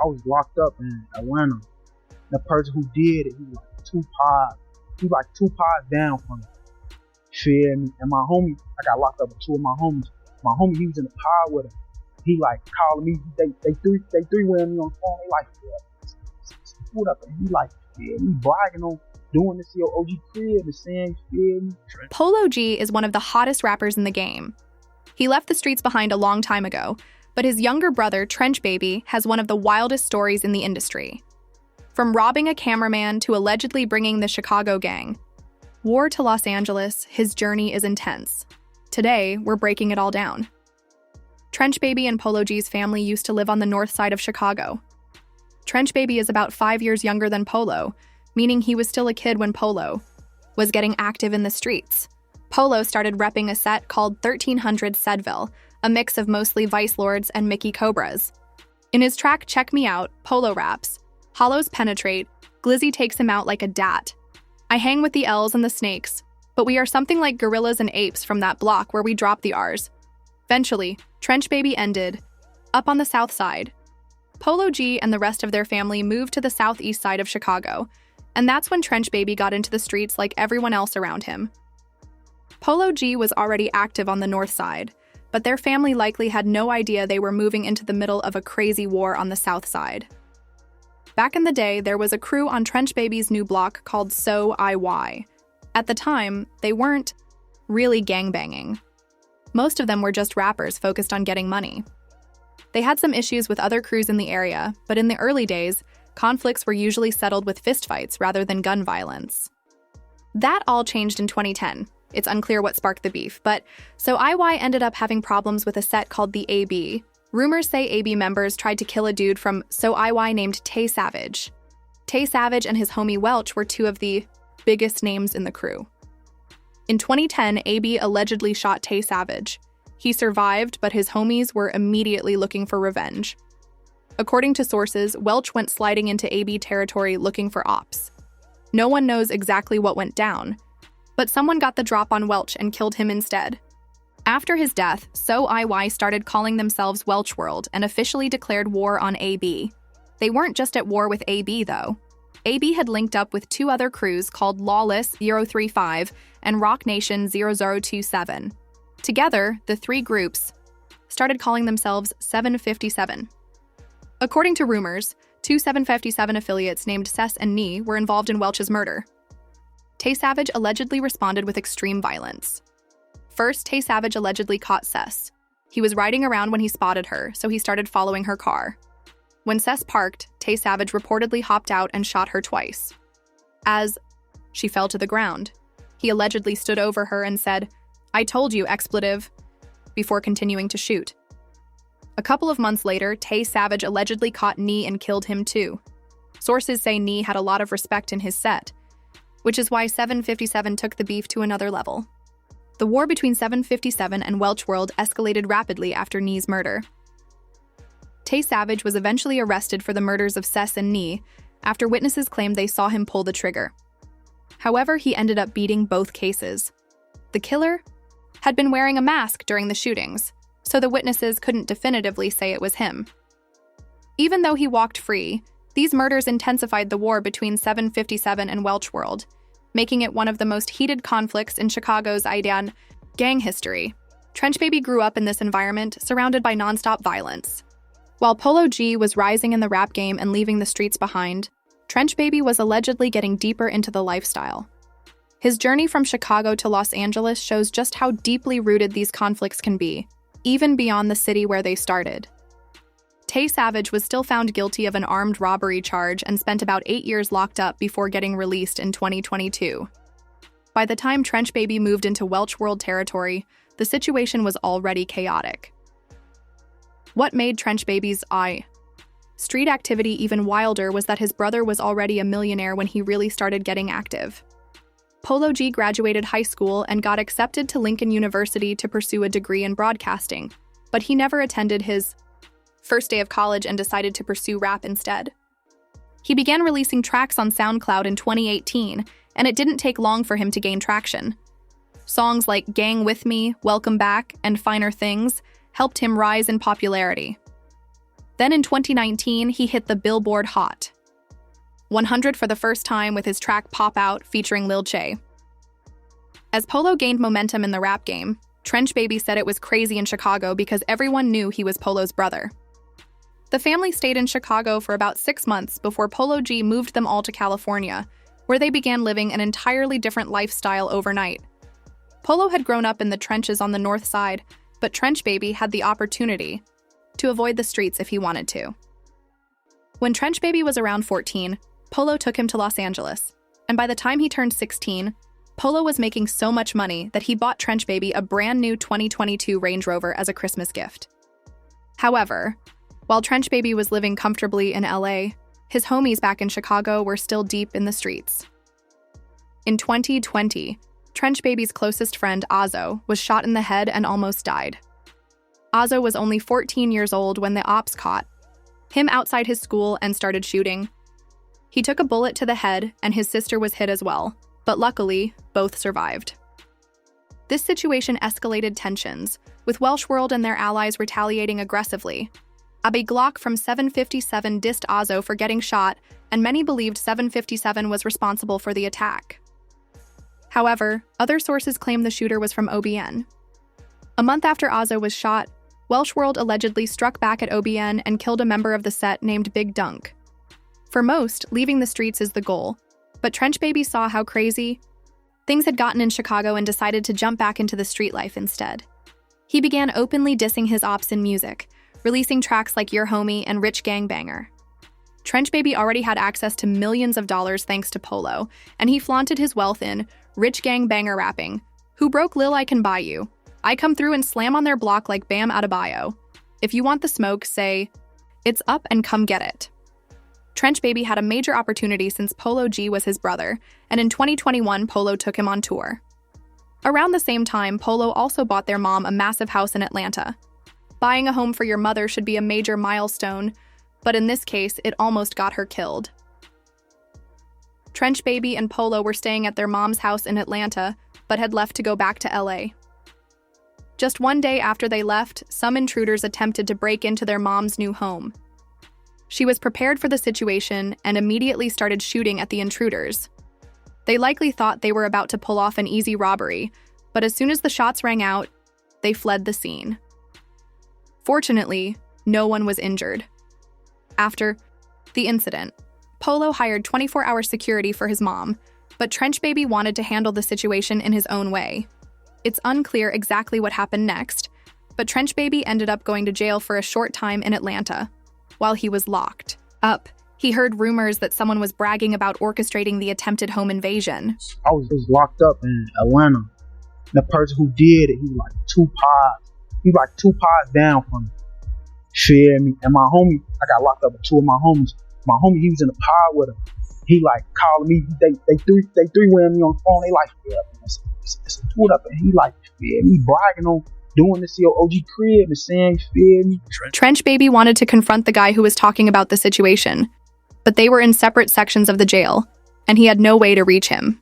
I was locked up in Atlanta. The person who did it, he was like two pods down from me. Feel me? And my homie, I got locked up with two of my homies. My homie, he was in the pod with him. He like calling me, they three-way me on the phone. They like, yeah, food up. And he like, yeah, me bragging on doing this to your OG crib and saying, feel me? Polo G is one of the hottest rappers in the game. He left the streets behind a long time ago, but his younger brother, Trench Baby, has one of the wildest stories in the industry. From robbing a cameraman to allegedly bringing the Chicago gang, war to Los Angeles, his journey is intense. Today, we're breaking it all down. Trench Baby and Polo G's family used to live on the north side of Chicago. Trench Baby is about 5 years younger than Polo, meaning he was still a kid when Polo was getting active in the streets. Polo started repping a set called 1300 Sedville, a mix of mostly Vice Lords and Mickey Cobras. In his track Check Me Out, Polo raps, hollows penetrate, Glizzy takes him out like a dat. I hang with the L's and the snakes, but we are something like gorillas and apes from that block where we drop the R's. Eventually, Trench Baby ended up on the south side. Polo G and the rest of their family moved to the southeast side of Chicago, and that's when Trench Baby got into the streets like everyone else around him. Polo G was already active on the north side, but their family likely had no idea they were moving into the middle of a crazy war on the south side. Back in the day, there was a crew on Trench Baby's new block called So IY. At the time, they weren't really gangbanging. Most of them were just rappers focused on getting money. They had some issues with other crews in the area, but in the early days, conflicts were usually settled with fistfights rather than gun violence. That all changed in 2010. It's unclear what sparked the beef, but So IY ended up having problems with a set called the AB. Rumors say AB members tried to kill a dude from So IY named Tay Savage. Tay Savage and his homie Welch were two of the biggest names in the crew. In 2010, AB allegedly shot Tay Savage. He survived, but his homies were immediately looking for revenge. According to sources, Welch went sliding into AB territory looking for ops. No one knows exactly what went down, but someone got the drop on Welch and killed him instead. After his death, So IY started calling themselves Welch World and officially declared war on AB. They weren't just at war with AB, though. AB had linked up with two other crews called Lawless 035 and Rock Nation 0027. Together, the three groups started calling themselves 757. According to rumors, two 757 affiliates named Sess and Nee were involved in Welch's murder. Tay Savage allegedly responded with extreme violence. First, Tay Savage allegedly caught Sess. He was riding around when he spotted her, so he started following her car. When Sess parked, Tay Savage reportedly hopped out and shot her twice. As she fell to the ground, he allegedly stood over her and said, "I told you, expletive," before continuing to shoot. A couple of months later, Tay Savage allegedly caught Nee and killed him too. Sources say Nee had a lot of respect in his set, which is why 757 took the beef to another level. The war between 757 and Welch World escalated rapidly after Nee's murder. Tay Savage was eventually arrested for the murders of Sess and Nee after witnesses claimed they saw him pull the trigger. However, he ended up beating both cases. The killer had been wearing a mask during the shootings, so the witnesses couldn't definitively say it was him. Even though he walked free, these murders intensified the war between 757 and Welch World, making it one of the most heated conflicts in Chicago's IDAN gang history. Trench Baby grew up in this environment, surrounded by nonstop violence. While Polo G was rising in the rap game and leaving the streets behind, Trench Baby was allegedly getting deeper into the lifestyle. His journey from Chicago to Los Angeles shows just how deeply rooted these conflicts can be, even beyond the city where they started. Tay Savage was still found guilty of an armed robbery charge and spent about 8 years locked up before getting released in 2022. By the time Trench Baby moved into Welch World territory, the situation was already chaotic. What made Trench Baby's street activity even wilder was that his brother was already a millionaire when he really started getting active. Polo G graduated high school and got accepted to Lincoln University to pursue a degree in broadcasting, but he never attended his first day of college and decided to pursue rap instead. He began releasing tracks on SoundCloud in 2018, and it didn't take long for him to gain traction. Songs like Gang With Me, Welcome Back, and Finer Things helped him rise in popularity. Then in 2019, he hit the Billboard Hot 100 for the first time with his track Pop Out featuring Lil Che. As Polo gained momentum in the rap game, Trench Baby said it was crazy in Chicago because everyone knew he was Polo's brother. The family stayed in Chicago for about 6 months before Polo G moved them all to California, where they began living an entirely different lifestyle overnight. Polo had grown up in the trenches on the north side, but Trench Baby had the opportunity to avoid the streets if he wanted to. When Trench Baby was around 14, Polo took him to Los Angeles, and by the time he turned 16, Polo was making so much money that he bought Trench Baby a brand new 2022 Range Rover as a Christmas gift. However, while Trench Baby was living comfortably in LA, his homies back in Chicago were still deep in the streets. In 2020, Trench Baby's closest friend, Ozzo, was shot in the head and almost died. Ozzo was only 14 years old when the ops caught him outside his school and started shooting. He took a bullet to the head and his sister was hit as well, but luckily, both survived. This situation escalated tensions, with Welsh World and their allies retaliating aggressively. A Glock from 757 dissed Ozzo for getting shot, and many believed 757 was responsible for the attack. However, other sources claim the shooter was from OBN. A month after Ozzo was shot, Welsh World allegedly struck back at OBN and killed a member of the set named Big Dunk. For most, leaving the streets is the goal, but Trench Baby saw how crazy things had gotten in Chicago and decided to jump back into the street life instead. He began openly dissing his ops in music, releasing tracks like Your Homie and Rich Gangbanger. Trench Baby already had access to millions of dollars thanks to Polo, and he flaunted his wealth in Rich Gangbanger rapping, "Who broke Lil I can buy you. I come through and slam on their block like Bam Adebayo. If you want the smoke, say, it's up and come get it." Trench Baby had a major opportunity since Polo G was his brother, and in 2021, Polo took him on tour. Around the same time, Polo also bought their mom a massive house in Atlanta. Buying a home for your mother should be a major milestone, but in this case, it almost got her killed. Trench Baby and Polo were staying at their mom's house in Atlanta, but had left to go back to LA. Just one day after they left, some intruders attempted to break into their mom's new home. She was prepared for the situation and immediately started shooting at the intruders. They likely thought they were about to pull off an easy robbery, but as soon as the shots rang out, they fled the scene. Fortunately, no one was injured. After the incident, Polo hired 24-hour security for his mom, but Trench Baby wanted to handle the situation in his own way. It's unclear exactly what happened next, but Trench Baby ended up going to jail for a short time in Atlanta. While he was locked up, he heard rumors that someone was bragging about orchestrating the attempted home invasion. I was locked up in Atlanta. The person who did it, he was like two pods down from me. Feel me? And my homie, I got locked up with two of my homies. My homie, he was in the pod with him. He like calling me. They three-way me on the phone. They like, yeah, it's a two up, and he like, yeah, me bragging on doing this to your OG crib and saying, feel me? Trench Baby wanted to confront the guy who was talking about the situation, but they were in separate sections of the jail, and he had no way to reach him.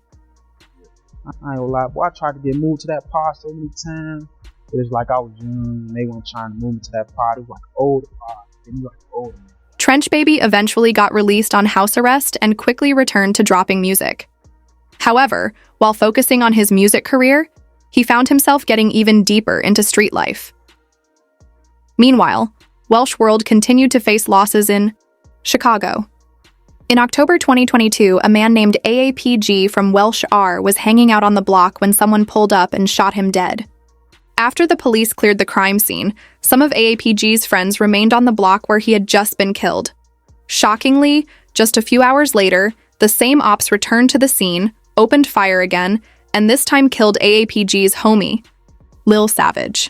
I ain't gonna lie, boy, I tried to get moved to that pod so many times. It was like I was young, and they weren't trying to move me to that pod. It was like an older pod. It was like an older man. Trench Baby eventually got released on house arrest and quickly returned to dropping music. However, while focusing on his music career, he found himself getting even deeper into street life. Meanwhile, Welsh World continued to face losses in Chicago. In October 2022, a man named AAPG from Welsh R was hanging out on the block when someone pulled up and shot him dead. After the police cleared the crime scene, some of AAPG's friends remained on the block where he had just been killed. Shockingly, just a few hours later, the same ops returned to the scene, opened fire again, and this time killed AAPG's homie, Lil Savage.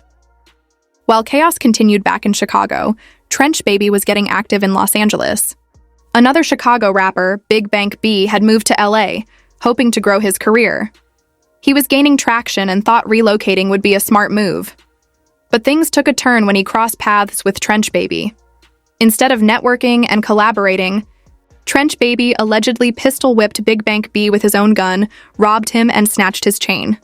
While chaos continued back in Chicago, Trench Baby was getting active in Los Angeles. Another Chicago rapper, Big Bank B, had moved to LA, hoping to grow his career. He was gaining traction and thought relocating would be a smart move. But things took a turn when he crossed paths with Trench Baby. Instead of networking and collaborating, Trench Baby allegedly pistol-whipped Big Bank B with his own gun, robbed him, and snatched his chain.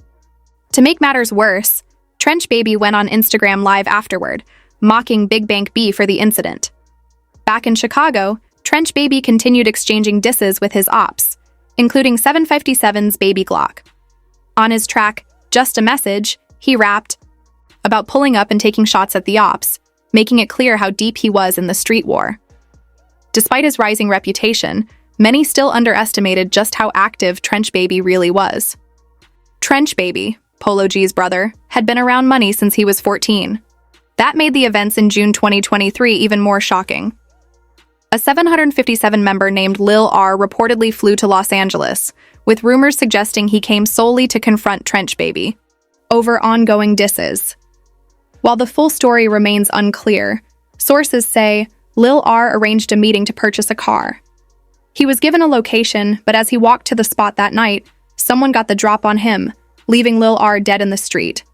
To make matters worse, Trench Baby went on Instagram Live afterward, mocking Big Bank B for the incident. Back in Chicago, Trench Baby continued exchanging disses with his ops, including 757's Baby Glock. On his track, Just a Message, he rapped about pulling up and taking shots at the ops, making it clear how deep he was in the street war. Despite his rising reputation, many still underestimated just how active Trench Baby really was. Trench Baby, Polo G's brother, had been around money since he was 14. That made the events in June 2023 even more shocking. A 757 member named Lil R reportedly flew to Los Angeles, with rumors suggesting he came solely to confront Trench Baby over ongoing disses. While the full story remains unclear, sources say Lil R arranged a meeting to purchase a car. He was given a location, but as he walked to the spot that night, someone got the drop on him, leaving Lil R dead in the street.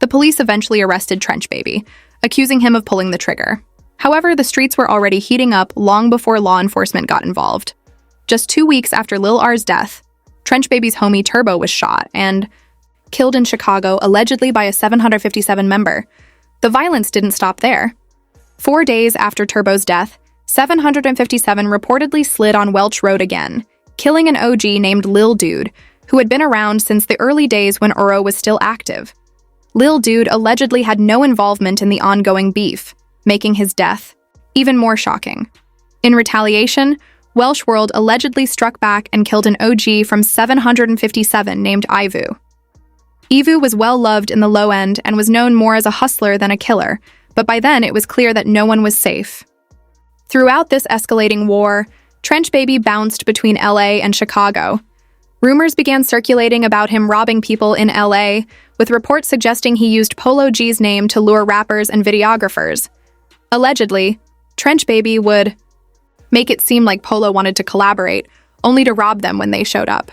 The police eventually arrested Trench Baby, accusing him of pulling the trigger. However, the streets were already heating up long before law enforcement got involved. Just 2 weeks after Lil R's death, Trench Baby's homie Turbo was shot and killed in Chicago, allegedly by a 757 member. The violence didn't stop there. 4 days after Turbo's death, 757 reportedly slid on Welch Road again, killing an OG named Lil Dude, who had been around since the early days when Uro was still active. Lil Dude allegedly had no involvement in the ongoing beef, making his death even more shocking. In retaliation, Welsh World allegedly struck back and killed an OG from 757 named Ivu. Ivu was well loved in the low end and was known more as a hustler than a killer, but by then it was clear that no one was safe. Throughout this escalating war, Trench Baby bounced between LA and Chicago. Rumors began circulating about him robbing people in LA, with reports suggesting he used Polo G's name to lure rappers and videographers. Allegedly, Trench Baby would make it seem like Polo wanted to collaborate, only to rob them when they showed up.